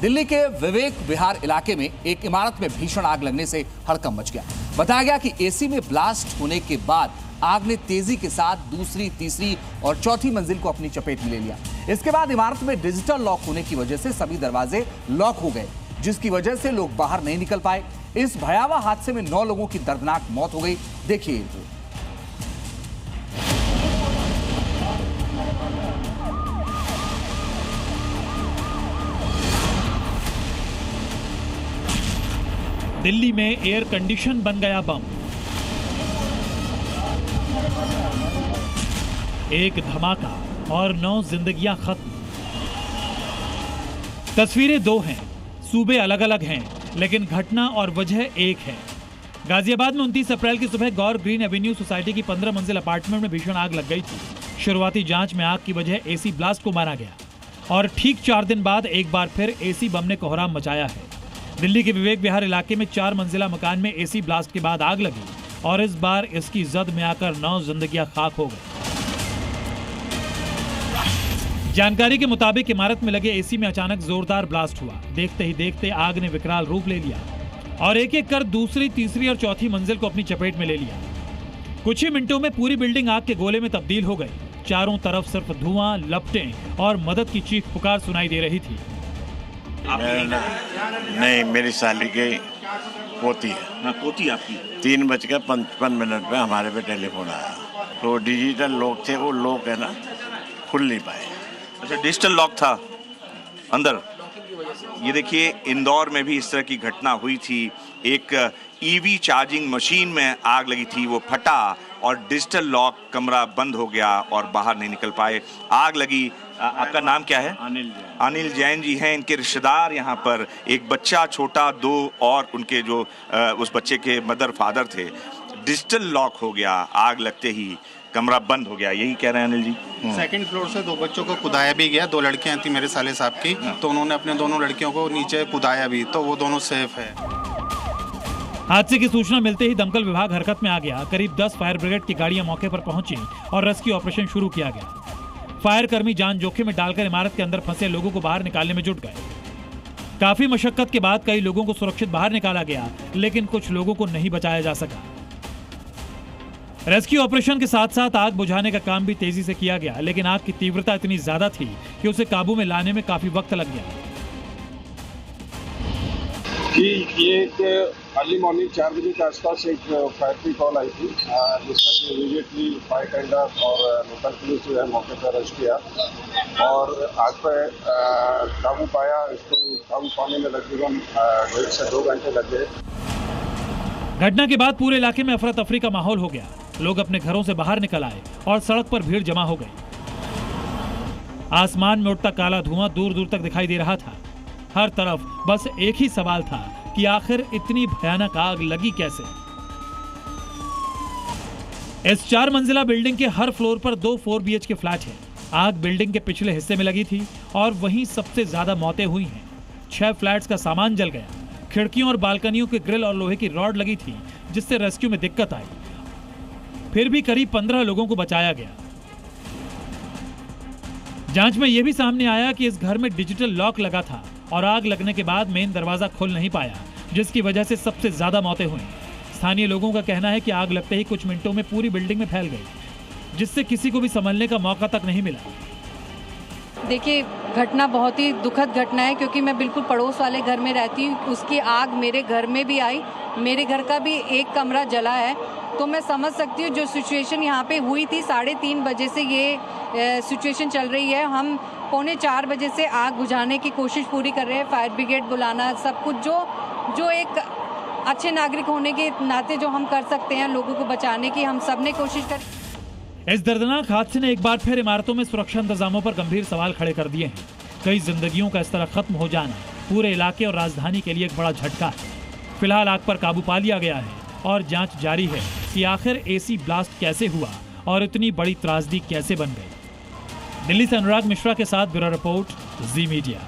दिल्ली के विवेक विहार इलाके में एक इमारत में भीषण आग लगने से हड़कंप मच गया। बताया गया कि एसी में ब्लास्ट होने के बाद आग ने तेजी के साथ दूसरी, तीसरी और चौथी मंजिल को अपनी चपेट में ले लिया। इसके बाद इमारत में डिजिटल लॉक होने की वजह से सभी दरवाजे लॉक हो गए, जिसकी वजह से लोग बाहर नहीं निकल पाए। इस भयावह हादसे में 9 लोगों की दर्दनाक मौत हो गई। देखिए दिल्ली में एयर कंडीशन बन गया बम। एक धमाका और 9 जिंदगियां खत्म। तस्वीरें 2 हैं, सूबे अलग अलग हैं, लेकिन घटना और वजह एक है। गाजियाबाद में 29 अप्रैल की सुबह गौर ग्रीन एवेन्यू सोसाइटी की 15 मंजिल अपार्टमेंट में भीषण आग लग गई थी। शुरुआती जांच में आग की वजह एसी ब्लास्ट को माना गया और ठीक 4 दिन बाद एक बार फिर एसी बम ने कोहराम मचाया है। दिल्ली के विवेक विहार इलाके में 4 मंजिला मकान में एसी ब्लास्ट के बाद आग लगी और इस बार इसकी जद में आकर 9 जिंदगियां खाक हो गई। जानकारी के मुताबिक इमारत में लगे एसी में अचानक जोरदार ब्लास्ट हुआ। देखते ही देखते आग ने विकराल रूप ले लिया और एक एक कर दूसरी, तीसरी और चौथी मंजिल को अपनी चपेट में ले लिया। कुछ ही मिनटों में पूरी बिल्डिंग आग के गोले में तब्दील हो गई। चारों तरफ सिर्फ धुआं, लपटें और मदद की चीख पुकार सुनाई दे रही थी। नहीं, मेरी साली की पोती है। हाँ, पोती आपकी। 3:55 पे हमारे पे टेलीफोन आया, तो डिजिटल लॉक थे, वो लॉक है ना खुल नहीं पाए। अच्छा, डिजिटल लॉक था अंदर। ये देखिए, इंदौर में भी इस तरह की घटना हुई थी। एक ईवी चार्जिंग मशीन में आग लगी थी, वो फटा और डिजिटल लॉक, कमरा बंद हो गया और बाहर नहीं निकल पाए। आग लगी। आपका नाम क्या है? अनिल जैन जी हैं। इनके रिश्तेदार यहाँ पर, एक बच्चा छोटा, 2 और उनके जो उस बच्चे के मदर फादर थे। डिजिटल लॉक हो गया, आग लगते ही कमरा बंद हो गया, यही कह रहे हैं अनिल जी? सेकंड फ्लोर से 2 बच्चों को कुदाया भी गया। 2 लड़कियां थी मेरे साले साहब की, तो उन्होंने अपने दोनों लड़कियों को नीचे कुदाया भी, तो वो दोनों सेफ है। हादसे की सूचना मिलते ही दमकल विभाग हरकत में आ गया। करीब 10 फायर ब्रिगेड की गाड़ियां मौके पर पहुंची और रेस्क्यू ऑपरेशन शुरू किया गया। फायर कर्मी जान जोखिम में डालकर इमारत के अंदर फंसे लोगों को बाहर निकालने में जुट गए। काफी मशक्कत के बाद कई लोगों को सुरक्षित बाहर निकाला गया, लेकिन कुछ लोगों को नहीं बचाया जा सका। रेस्क्यू ऑपरेशन के साथ साथ आग बुझाने का काम भी तेजी से किया गया, लेकिन आग की तीव्रता इतनी ज्यादा थी कि उसे काबू में लाने में काफी वक्त लग गया। ये अर्ली मॉर्निंग 4 बजे के आसपास एक फायर की कॉल आई थी, जिसमें कि इमीडिएटली फायर टेंडर और लोकल पुलिस जो है मौके पर रश किया और आग पर काबू पाया। इसको काबू पाने में तकरीबन 1.5 से 2 घंटे लग गए। घटना के बाद पूरे इलाके में अफरा तफरी का माहौल हो गया। लोग अपने घरों से बाहर निकल आए और सड़क पर भीड़ जमा हो गई। आसमान में उठता काला धुआं दूर दूर तक दिखाई दे रहा था। हर तरफ बस एक ही सवाल था कि आखिर इतनी भयानक आग लगी कैसे। इस 4 मंजिला बिल्डिंग के हर फ्लोर पर 2 4 BHK फ्लैट हैं। आग बिल्डिंग के पिछले हिस्से में लगी थी और वहीं सबसे ज्यादा मौतें हुई हैं। 6 फ्लैट्स का सामान जल गया। खिड़कियों और बालकनियों के ग्रिल और लोहे की रॉड लगी थी, जिससे रेस्क्यू में दिक्कत आई। फिर भी करीब 15 लोगों को बचाया गया। जांच में यह भी सामने आया कि इस घर में डिजिटल लॉक लगा था और आग लगने के बाद मेन दरवाजा खुल नहीं पाया, जिसकी वजह से सबसे ज्यादा मौतें हुई। स्थानीय लोगों का कहना है कि आग लगते ही कुछ मिनटों में पूरी बिल्डिंग में फैल गई, जिससे किसी को भी संभलने का मौका तक नहीं मिला। देखिए, घटना बहुत ही दुखद घटना है, क्योंकि मैं बिल्कुल पड़ोस वाले घर में रहती हूँ। उसकी आग मेरे घर में भी आई। मेरे घर का भी एक कमरा जला है, तो मैं समझ सकती हूँ जो सिचुएशन यहाँ पे हुई थी। 3:30 बजे से ये सिचुएशन चल रही है। हम 3:45 बजे से आग बुझाने की कोशिश पूरी कर रहे हैं। फायर ब्रिगेड बुलाना, सब कुछ जो एक अच्छे नागरिक होने के नाते जो हम कर सकते हैं लोगों को बचाने की, हम सब ने कोशिश कर। इस दर्दनाक हादसे ने एक बार फिर इमारतों में सुरक्षा इंतजामों पर गंभीर सवाल खड़े कर दिए हैं। कई जिंदगियों का इस तरह खत्म हो जाना पूरे इलाके और राजधानी के लिए एक बड़ा झटका है। फिलहाल आग पर काबू पा लिया गया है और जांच जारी है कि आखिर एसी ब्लास्ट कैसे हुआ और इतनी बड़ी त्रासदी कैसे बन गई। दिल्ली से अनुराग मिश्रा के साथ ब्यूरो रिपोर्ट, जी मीडिया।